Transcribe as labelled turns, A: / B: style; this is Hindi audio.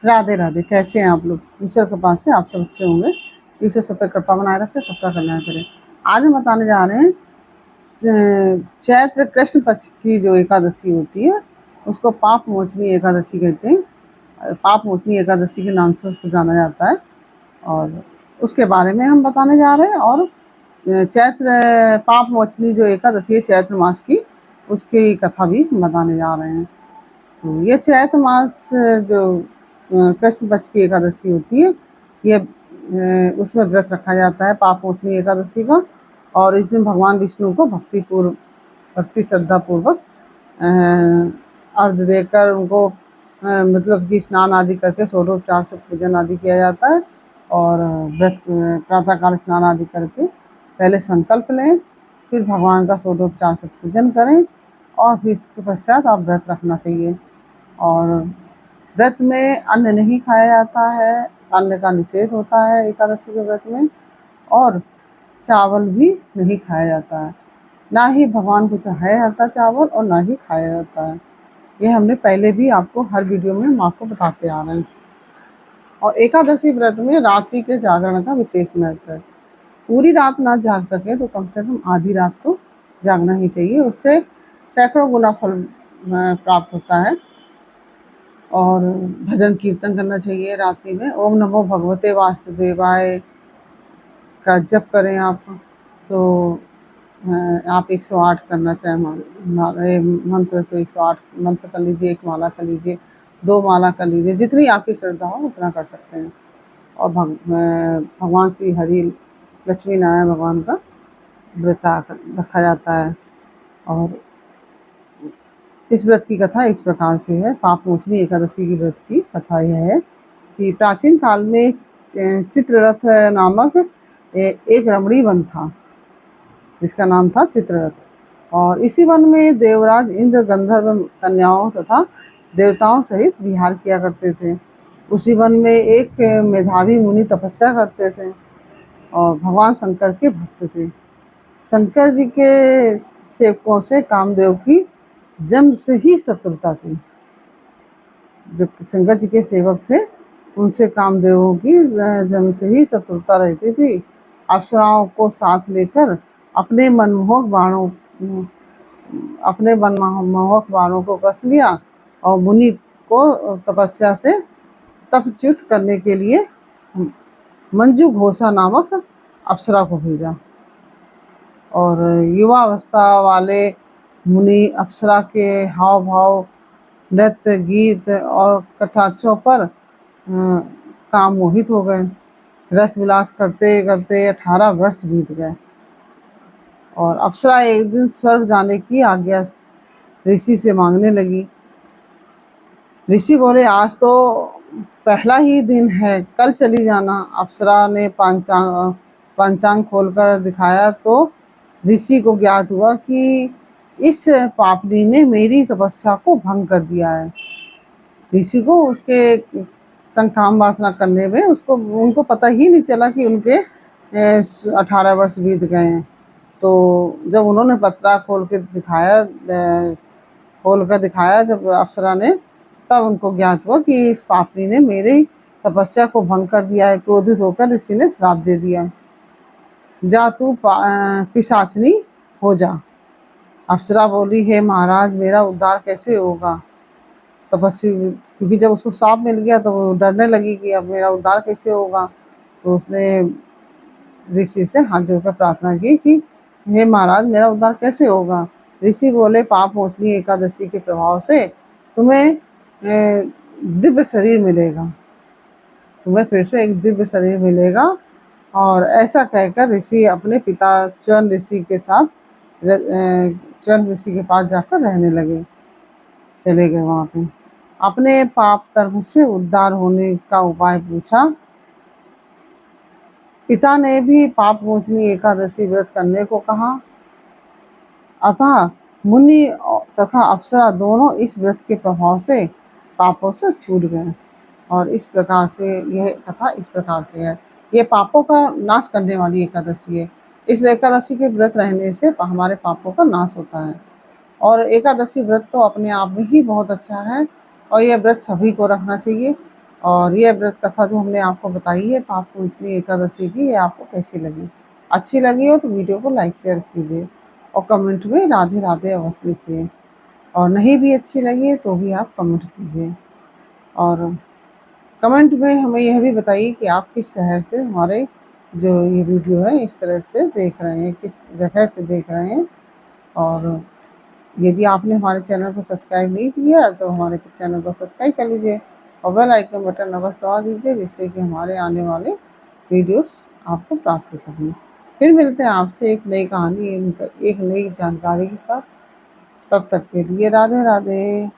A: राधे राधे। कैसे हैं आप लोग? ईश्वर कृपा से आप सब अच्छे होंगे। ईश्वर सब पे कृपा बनाए रखे, सबका कल्याण करे। आज हम बताने जा रहे हैं चैत्र कृष्ण पक्ष की जो एकादशी होती है उसको पाप मोचनी एकादशी कहते हैं। पाप मोचनी एकादशी के नाम से उसको जाना जाता है और उसके बारे में हम बताने जा रहे हैं। और चैत्र पाप मोचनी जो एकादशी है चैत्र मास की, उसकी कथा भी बताने जा रहे हैं। तो ये चैत्र मास जो कृष्ण पक्ष की एकादशी होती है, ये उसमें व्रत रखा जाता है पाप मोचनी एकादशी का। और इस दिन भगवान विष्णु को भक्ति श्रद्धा पूर्वक अर्घ्य देकर उनको मतलब कि स्नान आदि करके षोडशोपचार से पूजन आदि किया जाता है। और व्रत प्रातःकाल स्नान आदि करके पहले संकल्प लें, फिर भगवान का षोडशोपचार से पूजन करें और फिर इसके पश्चात आप व्रत रखना चाहिए। और व्रत में अन्न नहीं खाया जाता है, अन्न का निषेध होता है एकादशी के व्रत में। और चावल भी नहीं खाया जाता है, ना ही भगवान को चढ़ाया जाता चावल और ना ही खाया जाता है। ये हमने पहले भी आपको हर वीडियो में हम आपको बताते आ रहे हैं। और एकादशी व्रत में रात्रि के जागरण का विशेष महत्व है। पूरी रात ना जाग सके तो कम से कम आधी रात तो जागना ही चाहिए, उससे सैकड़ों गुना फल प्राप्त होता है। और भजन कीर्तन करना चाहिए रात्रि में। ओम नमो भगवते वासुदेवाय का जप करें आप, तो आप 108 करना चाहें मंत्र तो 108 मंत्र कर लीजिए, 1 माला कर लीजिए, 2 माला कर लीजिए, जितनी आपकी श्रद्धा हो उतना कर सकते हैं। और भगवान श्री हरि लक्ष्मी नारायण भगवान का व्रत रखा जाता है। और इस व्रत की कथा इस प्रकार से है। पाप मोचनी एकादशी की व्रत की कथा यह है कि प्राचीन काल में चित्ररथ नामक एक रमणीय वन था, जिसका नाम था चित्ररथ। और इसी वन में देवराज इंद्र गंधर्व कन्याओं तथा देवताओं सहित विहार किया करते थे। उसी वन में एक मेधावी मुनि तपस्या करते थे और भगवान शंकर के भक्त थे। शंकर जी के सेवकों से कामदेव की जन्म से ही शत्रुता थी। जो शंकर जी के सेवक थे उनसे कामदेवों की जन्म से ही शत्रुता रहती थी। अप्सराओं को साथ लेकर अपने मनमोहक बाणों को कस लिया और मुनि को तपस्या से तपच्युत करने के लिए मंजू घोषा नामक अप्सरा को भेजा। और युवावस्था वाले मुनि अप्सरा के हाव भाव, नृत्य, गीत और कटाक्षों पर काम मोहित हो गए। रस विलास करते करते 18 वर्ष बीत गए और अप्सरा एक दिन स्वर्ग जाने की आज्ञा ऋषि से मांगने लगी। ऋषि बोले, आज तो पहला ही दिन है, कल चली जाना। अप्सरा ने पंचांग खोलकर दिखाया तो ऋषि को ज्ञात हुआ कि इस पापनी ने मेरी तपस्या को भंग कर दिया है। ऋषि को उसके संग काम वासना करने में उनको पता ही नहीं चला कि उनके 18 वर्ष बीत गए हैं। तो जब उन्होंने पत्रा खोल कर दिखाया जब अप्सरा ने, तब उनको ज्ञात हुआ कि इस पापनी ने मेरी तपस्या को भंग कर दिया है। क्रोधित होकर ऋषि ने श्राप दे दिया, जा तू पिशाचनी हो जा। अप्सरा बोली, हे महाराज, मेरा उद्धार कैसे होगा? तपस्वी, क्योंकि जब उसको श्राप मिल गया तो वो डरने लगी कि अब मेरा उद्धार कैसे होगा। तो उसने ऋषि से हाथ जोड़कर प्रार्थना की कि हे महाराज, मेरा उद्धार कैसे होगा? ऋषि बोले, पाप मोचनी एकादशी के प्रभाव से तुम्हें दिव्य शरीर मिलेगा, तुम्हें फिर से एक दिव्य शरीर मिलेगा। और ऐसा कहकर ऋषि अपने पिता च्वन ऋषि के पास जाकर रहने लगे, चले गए वहाँ पे। अपने पाप कर्म से उद्धार होने का उपाय पूछा। पिता ने भी पाप मोचनी एकादशी व्रत करने को कहा। अतः मुनि तथा अप्सरा दोनों इस व्रत के प्रभाव से पापों से छूट गए। और इस प्रकार से यह कथा इस प्रकार से है। ये पापों का नाश करने वाली एकादशी है। इस एकादशी के व्रत रहने से हमारे पापों का नाश होता है। और एकादशी व्रत तो अपने आप में ही बहुत अच्छा है और यह व्रत सभी को रखना चाहिए। और ये व्रत कथा जो हमने आपको बताई है पाप पूजनी एकादशी की, ये आपको कैसी लगी? अच्छी लगी हो तो वीडियो को लाइक शेयर कीजिए और कमेंट में राधे राधे अवश्य लिखिए। और नहीं भी अच्छी लगी है तो भी आप कमेंट कीजिए। और कमेंट में हमें यह भी बताइए कि आप किस शहर से हमारे जो ये वीडियो है इस तरह से देख रहे हैं, किस जगह से देख रहे हैं। और यदि आपने हमारे चैनल को सब्सक्राइब नहीं किया तो हमारे चैनल को सब्सक्राइब कर लीजिए और बेल आइकन बटन अवश्य दबा दीजिए, जिससे कि हमारे आने वाले वीडियोस आपको प्राप्त हो सकें। फिर मिलते हैं आपसे एक नई कहानी, एक नई जानकारी के साथ। तब तक के लिए राधे राधे।